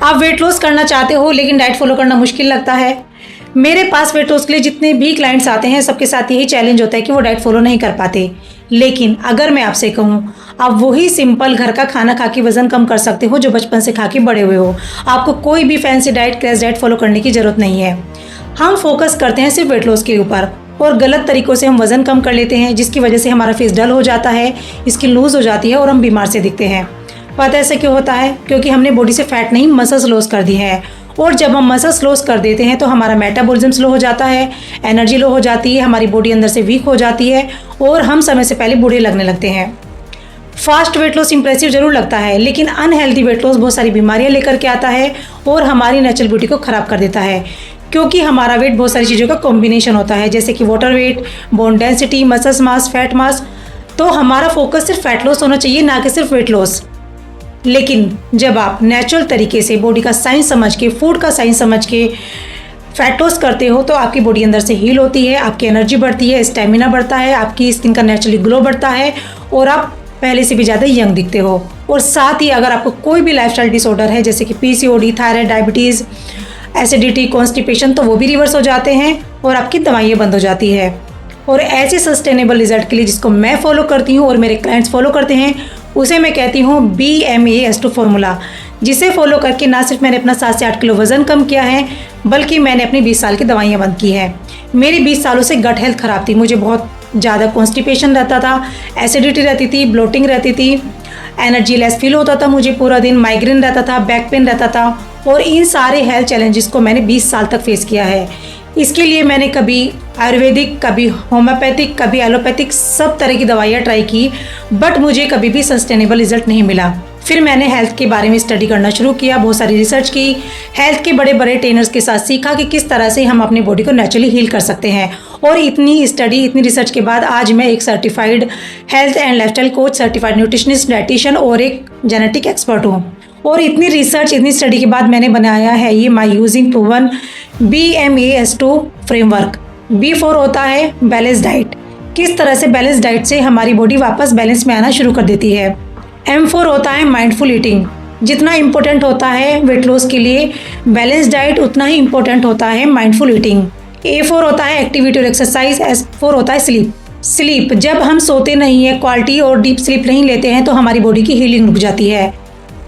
आप weight loss करना चाहते हो लेकिन डाइट फॉलो करना मुश्किल लगता है। मेरे पास वेट लॉस के लिए जितने भी क्लाइंट्स आते हैं सबके साथ यही चैलेंज होता है कि वो डाइट फॉलो नहीं कर पाते। लेकिन अगर मैं आपसे कहूँ, आप वही सिंपल घर का खाना खा के वजन कम कर सकते हो जो बचपन से खा के बड़े हुए हो। आपको कोई भी fancy diet, crash diet follow करने की जरूरत नहीं है। हम फोकस करते हैं सिर्फ वेट लॉस के ऊपर और गलत तरीकों से हम वजन कम कर लेते हैं, जिसकी वजह से हमारा फेस डल हो जाता है, स्किन लूज हो जाती है और हम बीमार से दिखते हैं। पता है ऐसा क्यों होता है? क्योंकि हमने बॉडी से फैट नहीं, मसल्स लॉस कर दी है। और जब हम मसल्स लॉस कर देते हैं तो हमारा मेटाबॉलिज्म स्लो हो जाता है, एनर्जी लो हो जाती है, हमारी बॉडी अंदर से वीक हो जाती है और हम समय से पहले बूढ़े लगने लगते हैं। फास्ट वेट लॉस इंप्रेसिव जरूर लगता है, लेकिन अनहेल्दी वेट लॉस बहुत सारी बीमारियां लेकर के आता है और हमारी नेचुरल ब्यूटी को खराब कर देता है। क्योंकि हमारा वेट बहुत सारी चीज़ों का कॉम्बिनेशन होता है, जैसे कि water weight, bone density, muscles mass, fat mass. तो हमारा फोकस सिर्फ फैट लॉस होना चाहिए, ना कि सिर्फ वेट लॉस। लेकिन जब आप नेचुरल तरीके से बॉडी का साइंस समझ के, फूड का साइंस समझ के फैट लॉस करते हो तो आपकी बॉडी अंदर से हील होती है, आपकी एनर्जी बढ़ती है, स्टेमिना बढ़ता है, आपकी स्किन का नेचुरली ग्लो बढ़ता है और आप पहले से भी ज़्यादा यंग दिखते हो। और साथ ही अगर आपको कोई भी लाइफस्टाइल डिसऑर्डर है, जैसे कि PCOD, thyroid, diabetes, acidity, constipation, तो वो भी रिवर्स हो जाते हैं और आपकी दवाइयाँ बंद हो जाती है। और ऐसे सस्टेनेबल रिजल्ट के लिए जिसको मैं फॉलो करती हूँ और मेरे क्लाइंट्स फॉलो करते हैं, उसे मैं कहती हूँ BMAS2 फॉर्मूला, जिसे फॉलो करके ना सिर्फ मैंने अपना 7 से 8 किलो वजन कम किया है, बल्कि मैंने अपनी 20 साल की दवाइयाँ बंद की है। मेरी 20 सालों से गट हेल्थ खराब थी, मुझे बहुत ज़्यादा कॉन्स्टिपेशन रहता था, एसिडिटी रहती थी, ब्लोटिंग रहती थी, एनर्जी लेस फील होता था मुझे पूरा दिन, माइग्रेन रहता था, बैक पेन रहता था और इन सारे हेल्थ चैलेंजेस को मैंने 20 साल तक फेस किया है। इसके लिए मैंने कभी आयुर्वेदिक, कभी होम्योपैथिक, कभी एलोपैथिक, सब तरह की दवाइयाँ ट्राई की, बट मुझे कभी भी सस्टेनेबल रिजल्ट नहीं मिला। फिर मैंने हेल्थ के बारे में स्टडी करना शुरू किया, बहुत सारी रिसर्च की, हेल्थ के बड़े बड़े ट्रेनर्स के साथ सीखा कि किस तरह से हम अपनी बॉडी को नेचुरली हील कर सकते हैं। और इतनी स्टडी, इतनी रिसर्च के बाद आज मैं एक certified health and lifestyle coach, certified nutritionist, dietitian और एक जेनेटिक एक्सपर्ट हूँ। और इतनी रिसर्च, इतनी स्टडी के बाद मैंने बनाया है ये माई using proven BMAS2 framework. B4 होता है बैलेंस डाइट, किस तरह से बैलेंस डाइट से हमारी बॉडी वापस बैलेंस में आना शुरू कर देती है। M4 होता है माइंडफुल ईटिंग, जितना इम्पोर्टेंट होता है वेट लॉस के लिए बैलेंस डाइट, उतना ही इम्पोर्टेंट होता है माइंडफुल ईटिंग। A4 होता है एक्टिविटी और एक्सरसाइज। S4 होता है स्लीप। जब हम सोते नहीं है, क्वालिटी और डीप स्लीप नहीं लेते हैं तो हमारी बॉडी की हीलिंग रुक जाती है।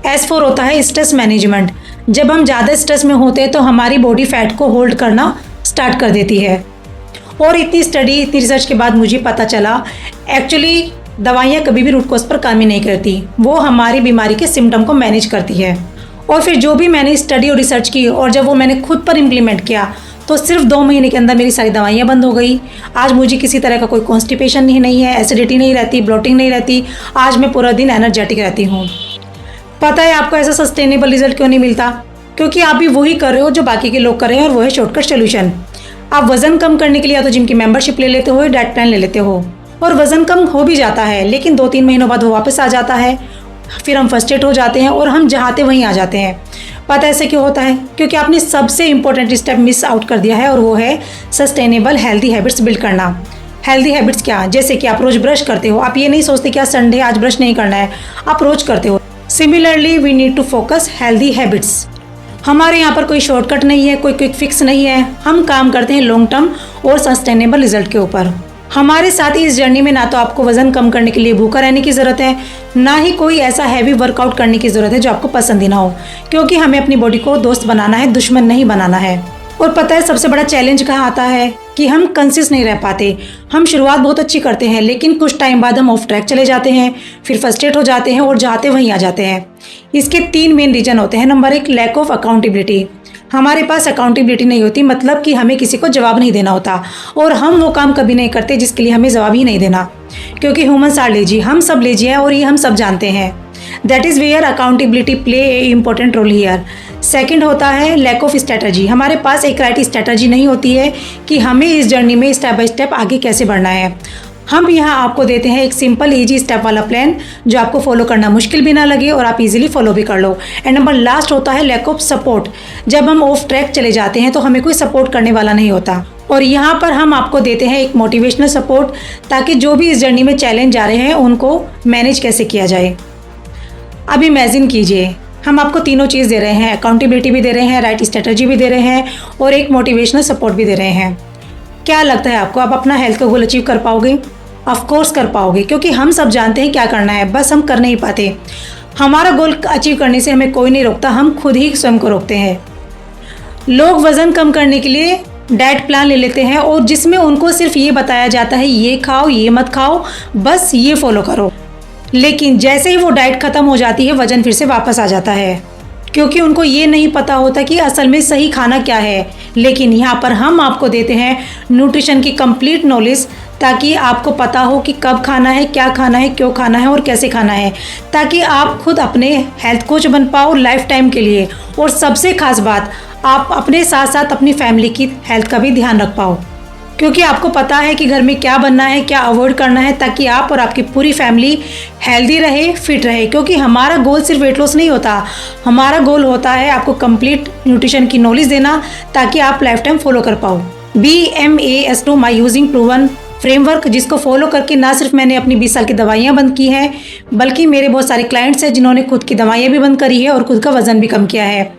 S4 होता है स्ट्रेस मैनेजमेंट। जब हम ज़्यादा स्ट्रेस में होते हैं तो हमारी बॉडी फैट को होल्ड करना स्टार्ट कर देती है। और इतनी स्टडी, इतनी रिसर्च के बाद मुझे पता चला एक्चुअली दवाइयाँ कभी भी रूट कॉज पर काम ही नहीं करती, वो हमारी बीमारी के सिम्टम को मैनेज करती है। और फिर जो भी मैंने स्टडी और रिसर्च की और जब वो मैंने खुद पर इम्प्लीमेंट किया तो सिर्फ 2 महीने के अंदर मेरी सारी दवाइयाँ बंद हो गई। आज मुझे किसी तरह का कोई कॉन्स्टिपेशन नहीं है, एसिडिटी नहीं रहती, ब्लोटिंग नहीं रहती। आज मैं पूरा दिन एनर्जेटिक रहती हूँ। पता है आपको ऐसा सस्टेनेबल रिजल्ट क्यों नहीं मिलता? क्योंकि आप भी वही कर रहे हो जो बाकी के लोग कर रहे हैं और वो है शॉर्टकट सोल्यूशन। आप वजन कम करने के लिए या तो जिम की मेंबरशिप ले लेते हो या डाइट प्लान ले लेते हो और वजन कम हो भी जाता है, लेकिन 2-3 महीनों बाद वो वापस आ जाता है। फिर हम फ्रस्ट्रेट हो जाते हैं और हम जहाँ थे वहीं आ जाते हैं। पता ऐसे क्यों होता है? क्योंकि आपने सबसे इंपॉर्टेंट स्टेप मिस आउट कर दिया है और वो है सस्टेनेबल हेल्दी हैबिट्स बिल्ड करना। हेल्दी हैबिट्स क्या? जैसे कि आप रोज ब्रश करते हो, आप ये नहीं सोचते कि आज संडे आज ब्रश नहीं करना है, आप रोज करते हो। Similarly we need to focus healthy habits. हमारे यहाँ पर कोई शॉर्टकट नहीं है, कोई क्विक फिक्स नहीं है, हम काम करते हैं लॉन्ग टर्म और सस्टेनेबल रिजल्ट के ऊपर। हमारे साथ ही इस जर्नी में ना तो आपको वजन कम करने के लिए भूखा रहने की ज़रूरत है, ना ही कोई ऐसा हैवी वर्कआउट करने की ज़रूरत है जो आपको पसंद ही ना हो, क्योंकि हमें अपनी बॉडी को दोस्त बनाना है, दुश्मन नहीं बनाना है। और पता है सबसे बड़ा चैलेंज कहाँ आता है? कि हम कंसिस्ट नहीं रह पाते। हम शुरुआत बहुत अच्छी करते हैं, लेकिन कुछ टाइम बाद हम ऑफ ट्रैक चले जाते हैं, फिर फ्रस्ट्रेट हो जाते हैं और जाते वहीं आ जाते हैं। इसके 3 मेन रीजन होते हैं। Number 1, lack of accountability. हमारे पास अकाउंटेबिलिटी नहीं होती, मतलब कि हमें किसी को जवाब नहीं देना होता और हम वो काम कभी नहीं करते जिसके लिए हमें जवाब ही नहीं देना, क्योंकि ह्यूमन्स आर लेजी, हम सब लेजी हैं और ये हम सब जानते हैं। That is where accountability play a important role here. Second होता है लैक ऑफ स्ट्रैटेजी। हमारे पास एक राइट स्ट्रैटेजी नहीं होती है कि हमें इस जर्नी में स्टेप बाय स्टेप आगे कैसे बढ़ना है। हम यहाँ आपको देते हैं एक सिंपल इजी स्टेप वाला प्लान जो आपको फॉलो करना मुश्किल भी ना लगे और आप इजीली फॉलो भी कर लो। एंड नंबर लास्ट होता है लैक ऑफ सपोर्ट। जब हम ऑफ ट्रैक चले जाते हैं तो हमें कोई सपोर्ट करने वाला नहीं होता, और यहाँ पर हम आपको देते हैं एक मोटिवेशनल सपोर्ट, ताकि जो भी इस जर्नी में चैलेंज आ रहे हैं उनको मैनेज कैसे किया जाए। अब इमेजिन कीजिए हम आपको तीनों चीज़ दे रहे हैं, अकाउंटेबिलिटी भी दे रहे हैं, राइट स्ट्रेटजी भी दे रहे हैं और एक मोटिवेशनल सपोर्ट भी दे रहे हैं। क्या लगता है आपको, आप अपना हेल्थ का गोल अचीव कर पाओगे? ऑफ कोर्स कर पाओगे, क्योंकि हम सब जानते हैं क्या करना है, बस हम कर नहीं पाते। हमारा गोल अचीव करने से हमें कोई नहीं रोकता, हम खुद ही स्वयं को रोकते हैं। लोग वज़न कम करने के लिए डाइट प्लान ले लेते हैं और जिसमें उनको सिर्फ ये बताया जाता है ये खाओ, ये मत खाओ, बस ये फॉलो करो। लेकिन जैसे ही वो डाइट ख़त्म हो जाती है, वज़न फिर से वापस आ जाता है, क्योंकि उनको ये नहीं पता होता कि असल में सही खाना क्या है। लेकिन यहाँ पर हम आपको देते हैं न्यूट्रिशन की कंप्लीट नॉलेज, ताकि आपको पता हो कि कब खाना है, क्या खाना है, क्यों खाना है और कैसे खाना है, ताकि आप खुद अपने हेल्थ कोच बन पाओ लाइफ टाइम के लिए। और सबसे खास बात, आप अपने साथ साथ अपनी फैमिली की हेल्थ का भी ध्यान रख पाओ, क्योंकि आपको पता है कि घर में क्या बनना है, क्या अवॉइड करना है, ताकि आप और आपकी पूरी फैमिली हेल्दी रहे, फिट रहे। क्योंकि हमारा गोल सिर्फ वेट लॉस नहीं होता, हमारा गोल होता है आपको कंप्लीट न्यूट्रिशन की नॉलेज देना, ताकि आप लाइफ टाइम फॉलो कर पाओ। BMAS2 माई यूजिंग प्रूवन फ्रेमवर्क, जिसको फॉलो करके ना सिर्फ मैंने अपनी 20 साल की दवाइयाँ बंद की हैं, बल्कि मेरे बहुत सारे क्लाइंट्स हैं जिन्होंने खुद की दवाइयाँ भी बंद करी है और खुद का वज़न भी कम किया है।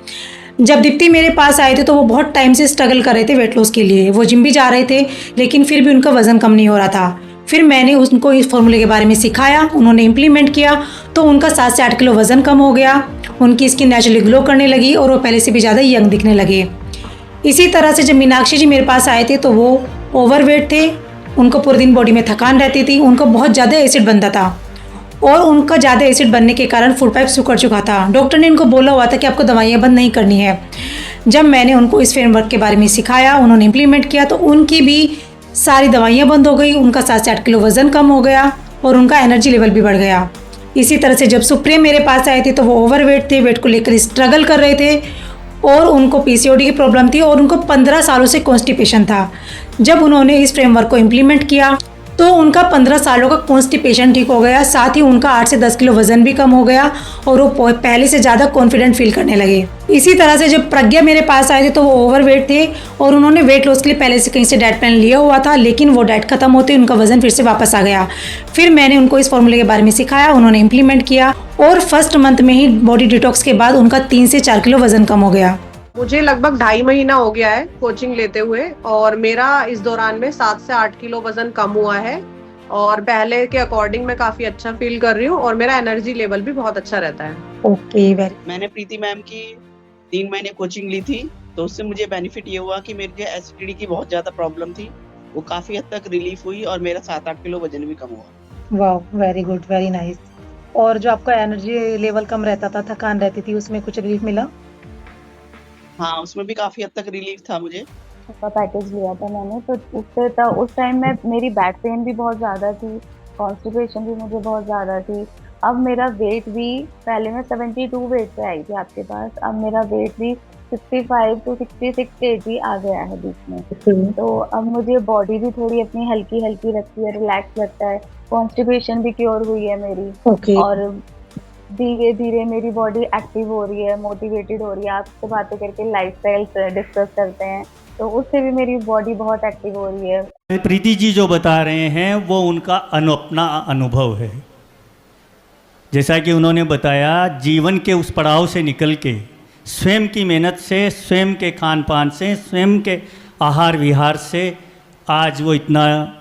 जब दीप्ति मेरे पास आए थे तो वो बहुत टाइम से स्ट्रगल कर रहे थे वेट लॉस के लिए। वो जिम भी जा रहे थे, लेकिन फिर भी उनका वज़न कम नहीं हो रहा था। फिर मैंने उनको इस फॉर्मूले के बारे में सिखाया, उन्होंने इम्प्लीमेंट किया, तो उनका 7 से 8 किलो वज़न कम हो गया, उनकी स्किन नेचुरली ग्लो करने लगी और वो पहले से भी ज़्यादा यंग दिखने लगे। इसी तरह से जब मीनाक्षी जी मेरे पास आए थे तो वो ओवरवेट थे, उनको पूरे दिन बॉडी में थकान रहती थी, उनको बहुत ज़्यादा एसिड बनता था और उनका ज़्यादा एसिड बनने के कारण फूड पाइप सिकुड़ चुका था। डॉक्टर ने उनको बोला हुआ था कि आपको दवाइयाँ बंद नहीं करनी है। जब मैंने उनको इस फ्रेमवर्क के बारे में सिखाया, उन्होंने इम्प्लीमेंट किया, तो उनकी भी सारी दवाइयाँ बंद हो गई, उनका 7 से 8 किलो वज़न कम हो गया और उनका एनर्जी लेवल भी बढ़ गया। इसी तरह से जब सुप्रिया मेरे पास आए थे तो वो ओवरवेट थे, वेट को लेकर स्ट्रगल कर रहे थे और उनको PCOD की प्रॉब्लम थी और उनको 15 सालों से कॉन्स्टिपेशन था। जब उन्होंने इस फ्रेमवर्क को इम्प्लीमेंट किया तो उनका 15 सालों का कॉन्स्टिपेशन ठीक हो गया, साथ ही उनका 8 से 10 किलो वज़न भी कम हो गया और वो पहले से ज़्यादा कॉन्फिडेंट फील करने लगे। इसी तरह से जब प्रज्ञा मेरे पास आए थे तो वो ओवरवेट थे और उन्होंने वेट लॉस के लिए पहले से कहीं से डाइट प्लान लिया हुआ था, लेकिन वो डाइट खत्म होते उनका वज़न फिर से वापस आ गया। फिर मैंने उनको इस फॉर्मूले के बारे में सिखाया, उन्होंने इम्प्लीमेंट किया और फर्स्ट मंथ में ही बॉडी डिटॉक्स के बाद उनका 3 से 4 किलो वज़न कम हो गया। मुझे लगभग 2.5 महीना हो गया है कोचिंग लेते हुए और मेरा इस दौरान में 7 से 8 किलो वजन कम हुआ है और पहले के अकॉर्डिंग मैं काफी अच्छा फील कर रही हूँ और मेरा एनर्जी लेवल भी बहुत अच्छा रहता है। ओके, मैंने प्रीति मैम की 3 महीने कोचिंग ली थी, तो उससे मुझे बेनिफिट ये हुआ कि मेरी जो एसिडिटी की बहुत ज्यादा प्रॉब्लम थी वो काफी हद तक रिलीफ हुई और मेरा 7-8 किलो वजन भी कम हुआ। वाह, वेरी गुड, वेरी नाइस। और जो आपका एनर्जी लेवल कम रहता था, थकान रहती थी, उसमें कुछ रिलीफ मिला? हाँ, उसमें भी काफी हद तक रिलीफ था मुझे। का पैकेज लिया था मैंने, तो उससे था उस टाइम में मेरी बैक पेन भी बहुत ज़्यादा थी, कॉन्स्टिपेशन भी मुझे बहुत ज़्यादा थी। अब मेरा वेट भी, पहले मैं 72 वेट पे आई थी आपके पास, अब मेरा वेट भी 65 टू 66 kg आ गया है बीच में। तो अब मुझे बॉडी भी थोड़ी अपनी हल्की हल्की लगती है, रिलैक्स लगता है, कॉन्स्टिपेशन भी क्योर हुई है मेरी। और धीरे धीरे मेरी बॉडी एक्टिव हो रही है, मोटिवेटेड हो रही है। आपसे बातें करके लाइफस्टाइल डिस्कस करते हैं तो उससे भी मेरी बॉडी बहुत एक्टिव हो रही है। प्रीति जी जो बता रहे हैं वो उनका अपना अनुभव है। जैसा कि उन्होंने बताया, जीवन के उस पड़ाव से निकल के स्वयं की मेहनत से, स्वयं के खान पान से, स्वयं के आहार विहार से आज वो इतना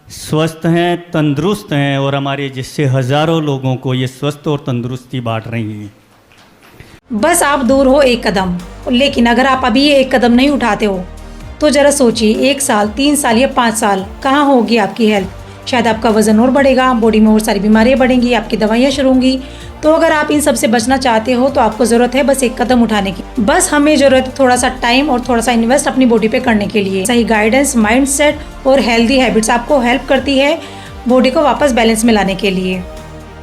स्वस्थ हैं, तंदुरुस्त हैं और हमारे जिससे हज़ारों लोगों को ये स्वस्थ और तंदुरुस्ती बांट रही हैं। बस आप दूर हो एक कदम, लेकिन अगर आप अभी ये एक कदम नहीं उठाते हो तो ज़रा सोचिए 1 साल, 3 साल या 5 साल कहाँ होगी आपकी हेल्थ। शायद आपका वज़न और बढ़ेगा, बॉडी में और सारी बीमारियाँ बढ़ेंगी, आपकी दवाइयाँ शुरू होंगी। तो अगर आप इन सब से बचना चाहते हो तो आपको ज़रूरत है बस एक कदम उठाने की। बस हमें ज़रूरत है थोड़ा सा टाइम और थोड़ा सा इन्वेस्ट अपनी बॉडी पे करने के लिए। सही गाइडेंस, माइंडसेट और हेल्दी हैबिट्स आपको हेल्प करती है बॉडी को वापस बैलेंस में लाने के लिए।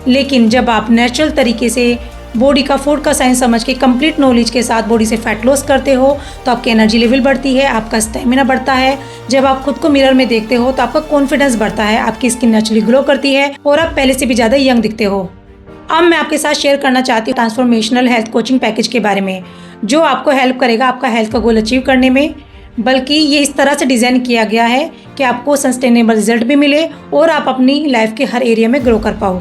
लेकिन जब आप नेचुरल तरीके से बॉडी का फूड का साइंस समझ के कंप्लीट नॉलेज के साथ बॉडी से फैट लॉस करते हो तो आपकी एनर्जी लेवल बढ़ती है, आपका स्टेमिना बढ़ता है। जब आप खुद को मिरर में देखते हो तो आपका कॉन्फिडेंस बढ़ता है, आपकी स्किन नेचुरली ग्लो करती है और आप पहले से भी ज़्यादा यंग दिखते हो। अब मैं आपके साथ शेयर करना चाहती हूँ ट्रांसफॉर्मेशनल हेल्थ कोचिंग पैकेज के बारे में, जो आपको हेल्प करेगा आपका हेल्थ का गोल अचीव करने में। बल्कि ये इस तरह से डिज़ाइन किया गया है कि आपको सस्टेनेबल रिजल्ट भी मिले और आप अपनी लाइफ के हर एरिया में ग्रो कर पाओ।